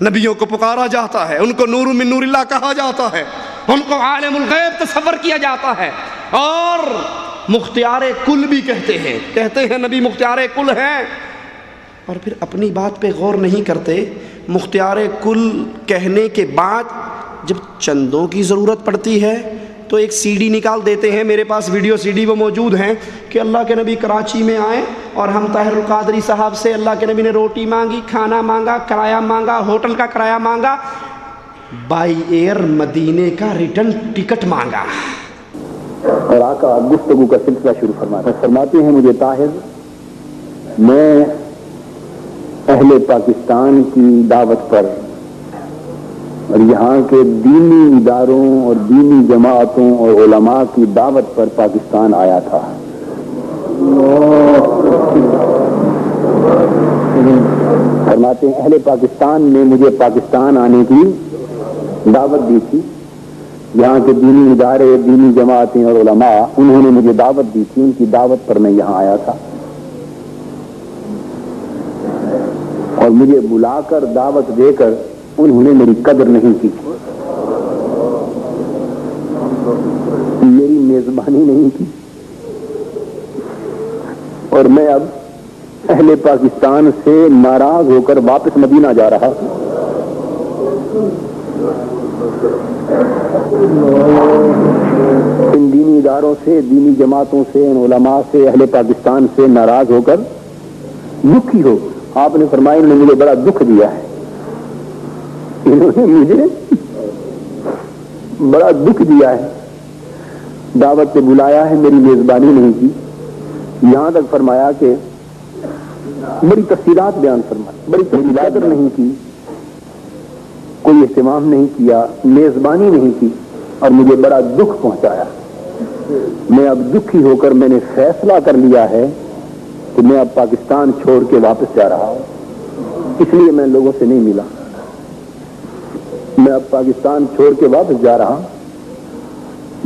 نبیوں کو پکارا جاتا ہے، ان کو نور من نور اللہ کہا جاتا ہے، ان کو عالم الغیب تصور کیا جاتا ہے، اور مختار کل بھی کہتے ہیں نبی مختار کل ہیں، اور پھر اپنی بات پہ غور نہیں کرتے۔ مختار کل کہنے کے بعد جب چندوں کی ضرورت پڑتی ہے تو ایک سی ڈی نکال دیتے ہیں، میرے پاس ویڈیو سی ڈی وہ موجود ہیں کہ اللہ کے نبی کراچی میں آئے اور ہم طاہر القادری صاحب سے اللہ کے نبی نے روٹی مانگی، کھانا مانگا، کرایہ مانگا، ہوٹل کا کرایہ مانگا، بائی ایئر مدینے کا ریٹرن ٹکٹ مانگا۔ اور آقا گفتگو کا سلسلہ شروع فرماتے ہیں مجھے طاہر، میں اہل پاکستان کی دعوت پر اور یہاں کے دینی اداروں اور دینی جماعتوں اور علماء کی دعوت پر پاکستان آیا تھا۔ فرماتے ہیں اہل پاکستان نے مجھے پاکستان آنے کی دعوت دی تھی، یہاں کے دینی ادارے، دینی جماعتیں اور علماء، انہوں نے مجھے دعوت دی تھی، ان کی دعوت پر میں یہاں آیا تھا، اور مجھے بلا کر دعوت دے کر انہوں نے میری قدر نہیں کی، میری میزبانی نہیں کی، اور میں اب اہل پاکستان سے ناراض ہو کر واپس مدینہ جا رہا ہوں۔ ان دینی اداروں سے، دینی جماعتوں سے، ان علماء سے، اہل پاکستان سے ناراض ہو کر دکھی ہو۔ آپ نے فرمایا انہوں نے مجھے بڑا دکھ دیا ہے، انہوں نے مجھے بڑا دکھ دیا ہے، دعوت پہ بلایا ہے، میری میزبانی نہیں کی، یہاں تک فرمایا کہ بڑی تفصیلات بیان فرمائی، بڑی تفصیلات نہیں کی، کوئی اہتمام نہیں کیا، میزبانی نہیں کی، اور مجھے بڑا دکھ پہنچایا۔ میں اب دکھی ہو کر میں نے فیصلہ کر لیا ہے کہ میں اب پاکستان چھوڑ کے واپس جا رہا ہوں، اس لیے میں لوگوں سے نہیں ملا، میں اب پاکستان چھوڑ کے واپس جا رہا ہوں۔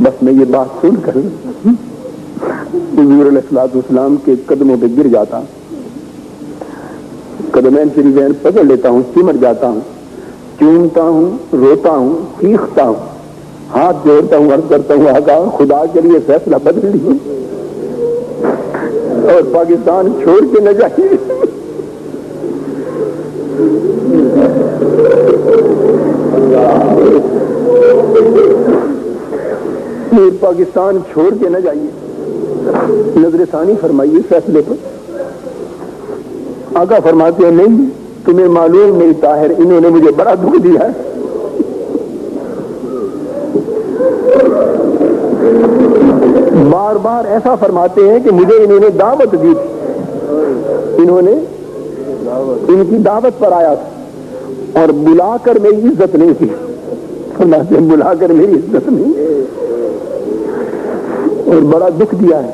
بس میں یہ بات سن کر حضور علیہ الصلوۃ والسلام کے قدموں پہ گر جاتا ہوں، قدمین شریفین پکڑ لیتا ہوں، سمٹ جاتا ہوں، چومتا ہوں، روتا ہوں، چیختا ہوں، ہاتھ جوڑتا ہوں، عرض کرتا ہوں آقا خدا کے لیے فیصلہ بدل لیجیے اور پاکستان چھوڑ کے نہ جائیے۔ پاکستان چھوڑ کے نہ جائیے، نظر ثانی فرمائیے فیصلے پر۔ آقا فرماتے ہیں نہیں، تمہیں معلوم نہیں طاہر، انہوں نے مجھے بڑا دکھ دیا ہے، بار بار ایسا فرماتے ہیں کہ مجھے انہوں نے دعوت دی تھی، انہوں نے ان کی دعوت پر آیا تھا اور بلا کر میری عزت نہیں کی، فرماتے ہیں بلا کر میری عزت نہیں اور بڑا دکھ دیا ہے،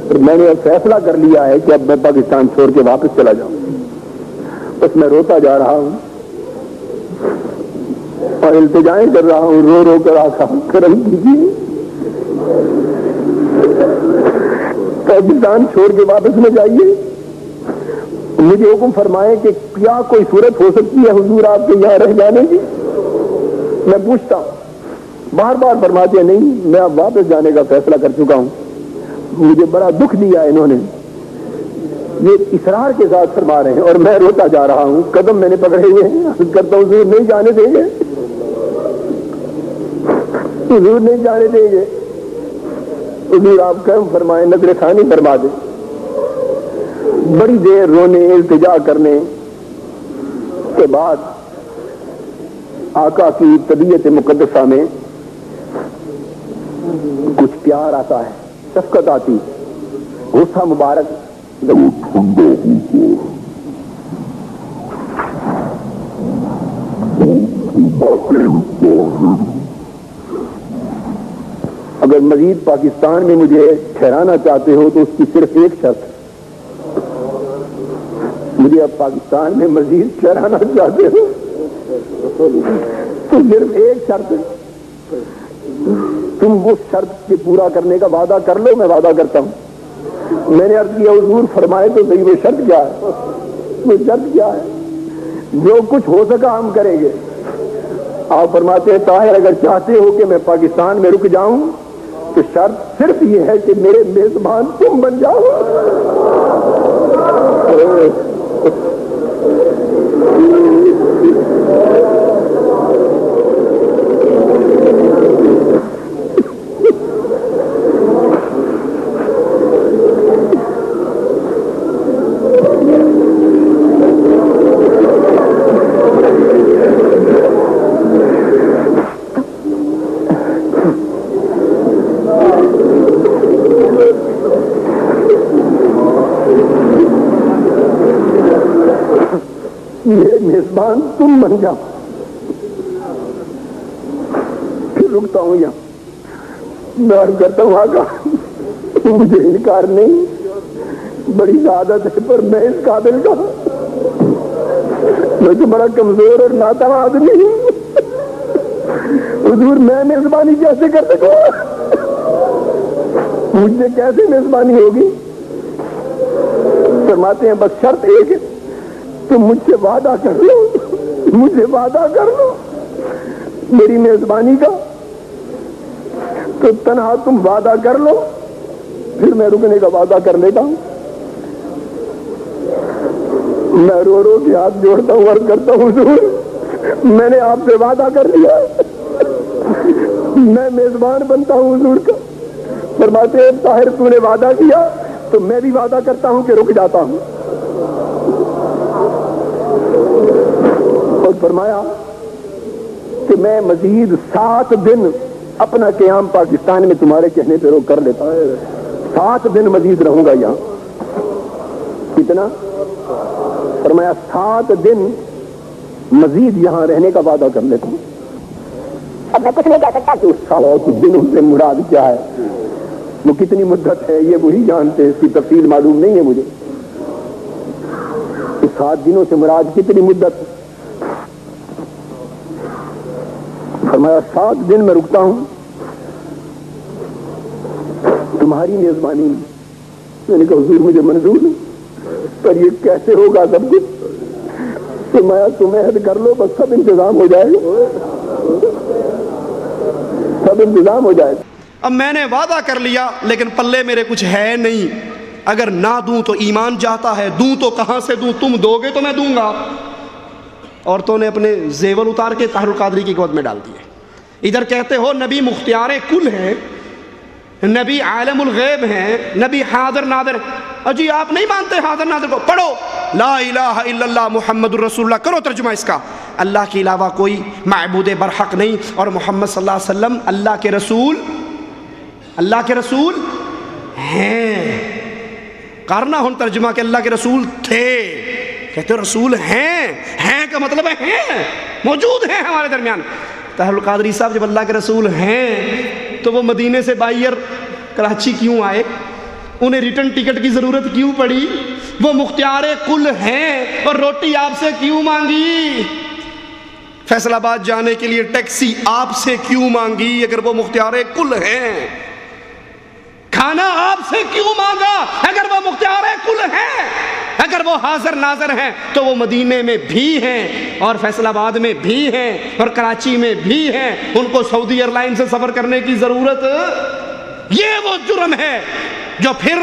اور میں نے اب فیصلہ کر لیا ہے کہ اب میں پاکستان چھوڑ کے واپس چلا جاؤں۔ بس میں روتا جا رہا ہوں اور التجائیں کر رہا ہوں، رو رو کر آقا کرم کیجیے، پاکستان چھوڑ کے واپس نہ جائیے، مجھے حکم فرمائے کہ کیا کوئی صورت ہو سکتی ہے حضور آپ کے یہاں رہ جانے کی؟ میں پوچھتا ہوں، بار بار فرماتے ہیں نہیں، میں اب واپس جانے کا فیصلہ کر چکا ہوں، مجھے بڑا دکھ دیا انہوں نے، یہ اصرار کے ساتھ فرما رہے ہیں، اور میں روتا جا رہا ہوں، قدم میں نے پکڑے ہوئے ہیں، عرض کرتا ہوں حضور نہیں جانے دیں گے، حضور نہیں جانے دیں گے، حضور آپ کرم فرمائیں، نظر ثانی فرما دیں۔ بڑی دیر رونے، التجا کرنے کے بعد آقا کی طبیعت مقدسہ میں کچھ پیار آتا ہے، شفقت آتی، غصہ مبارک اگر مزید پاکستان میں مجھے ٹھہرانا چاہتے ہو تو اس کی صرف ایک شرط، مجھے اب پاکستان میں مزید ٹھہرانا چاہتے ہو تو صرف ایک شرط، تم اس شرط کے پورا کرنے کا وعدہ کر لو، میں وعدہ کرتا ہوں۔ میں نے عرض کیا حضور فرمائے تو صحیح وہ شرط کیا ہے، وہ شرط کیا ہے؟ جو کچھ ہو سکا ہم کریں گے. آپ فرماتے ہیں طاہر اگر چاہتے ہو کہ میں پاکستان میں رک جاؤں تو شرط صرف یہ ہے کہ میرے میزبان تم بن جاؤ. میزبان تم بن جاؤ. پھر رکتا ہوں یہاں. میں عرض کرتا ہوں آقا مجھے انکار نہیں, بڑی سعادت ہے, پر میں اس قابل کا میں تو بڑا کمزور اور ناتواں آدمی ہوں. حضور میں میزبانی کیسے کر سکوں؟ مجھ سے کیسے میزبانی ہوگی؟ فرماتے ہیں بس شرط ایک ہے, تم مجھ سے وعدہ کر لو, مجھے وعدہ کر لو میری میزبانی کا. تو تنہا تم وعدہ کر لو, پھر میں رکنے کا وعدہ کر لیتا ہوں. میں رو رو کے ہاتھ جوڑتا ہوں, عرض کرتا ہوں حضور میں نے آپ سے وعدہ کر لیا, میں میزبان بنتا ہوں حضور کا. فرماتے ہیں طاہر تو نے وعدہ کیا تو میں بھی وعدہ کرتا ہوں کہ رک جاتا ہوں. اور فرمایا کہ میں مزید 7 دن اپنا قیام پاکستان میں تمہارے کہنے پہ روک کر لیتا ہوں. 7 دن مزید رہوں گا یہاں. کتنا؟ فرمایا 7 دن مزید یہاں رہنے کا وعدہ کر لیتا ہوں. اب میں کچھ نہیں کہہ سکتا کہ 7 دنوں سے مراد کیا ہے, وہ کتنی مدت ہے یہ وہی جانتے ہیں, اس کی تفصیل معلوم نہیں ہے مجھے. 7 دنوں سے مراد کتنی مدت؟ فرمایا 7 دن میں رکتا ہوں تمہاری میزبانی میں. میں نے کہا حضور مجھے منظور ہے, پر یہ کیسے ہوگا سب کچھ؟ فرمایا تم عہد کر لو, بس سب انتظام ہو جائے گا, سب انتظام ہو جائے گا. اب میں نے وعدہ کر لیا لیکن پلے میرے کچھ ہے نہیں. اگر نہ دوں تو ایمان جاتا ہے, دوں تو کہاں سے دوں؟ تم دو گے تو میں دوں گا. عورتوں نے اپنے زیور اتار کے طاہر القادری کی گود میں ڈال دیے. ادھر کہتے ہو نبی مختار کل ہیں, نبی عالم الغیب ہیں, نبی حاضر ناظر. اجی آپ نہیں مانتے حاضر ناظر کو؟ پڑھو لا الہ الا اللہ محمد الرسول اللہ, کرو ترجمہ اس کا. اللہ کے علاوہ کوئی معبود برحق نہیں, اور محمد صلی اللہ علیہ وسلم اللہ کے رسول, اللہ کے رسول ہیں. کرنا ہن ترجمہ کہ اللہ کے رسول تھے, کہتے رسول ہیں. ہیں کا مطلب ہے ہیں, موجود ہیں ہمارے درمیان. طاہر القادری صاحب جب اللہ کے رسول ہیں تو وہ مدینے سے بائیر کراچی کیوں آئے؟ انہیں ریٹرن ٹکٹ کی ضرورت کیوں پڑی؟ وہ مختار کل ہیں اور روٹی آپ سے کیوں مانگی؟ فیصل آباد جانے کے لیے ٹیکسی آپ سے کیوں مانگی اگر وہ مختار کل ہیں؟ کھانا آپ سے کیوں مانگا اگر وہ مختار کل ہیں؟ اگر وہ حاضر ناظر ہیں تو وہ مدینے میں بھی ہیں اور فیصل آباد میں بھی ہیں اور کراچی میں بھی ہیں. ان کو سعودی ایئر لائن سے سفر کرنے کی ضرورت؟ یہ وہ جرم ہے جو پھر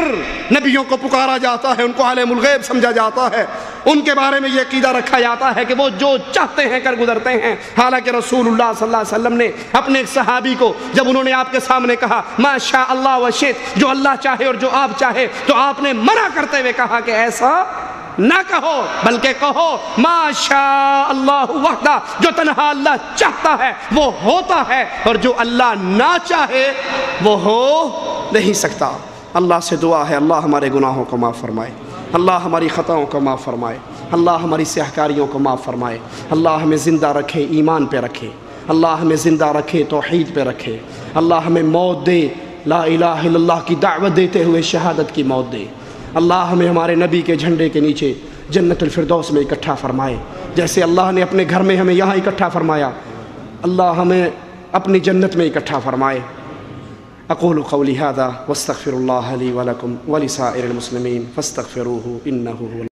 نبیوں کو پکارا جاتا ہے, ان کو عالم الغیب سمجھا جاتا ہے, ان کے بارے میں یہ عقیدہ رکھا جاتا ہے کہ وہ جو چاہتے ہیں کر گزرتے ہیں. حالانکہ رسول اللہ صلی اللہ علیہ وسلم نے اپنے ایک صحابی کو جب انہوں نے آپ کے سامنے کہا ما شاء اللہ و شئت, جو اللہ چاہے اور جو آپ چاہے, تو آپ نے منع کرتے ہوئے کہا کہ ایسا نہ کہو, بلکہ کہو ما شاء اللہ وحدہ, جو تنہا اللہ چاہتا ہے وہ ہوتا ہے, اور جو اللہ نہ چاہے وہ ہو نہیں سکتا. اللہ سے دعا ہے اللہ ہمارے گناہوں کو معاف فرمائے, اللہ ہماری خطاؤں کو معاف فرمائے, اللہ ہماری سیاہکاریوں کو معاف فرمائے, اللہ ہمیں زندہ رکھے ایمان پہ رکھے, اللہ ہمیں زندہ رکھے توحید پہ رکھے, اللہ ہمیں موت دے لا الہ الا اللہ کی دعوت دیتے ہوئے شہادت کی موت دے. اللہ ہمیں ہمارے نبی کے جھنڈے کے نیچے جنت الفردوس میں اکٹھا فرمائے, جیسے اللہ نے اپنے گھر میں ہمیں یہاں اکٹھا فرمایا, اللہ ہمیں اپنی جنت میں اکٹھا فرمائے. اقول قولی هذا واستغفر الله لي ولكم ولسائر المسلمين فاستغفروه انه هو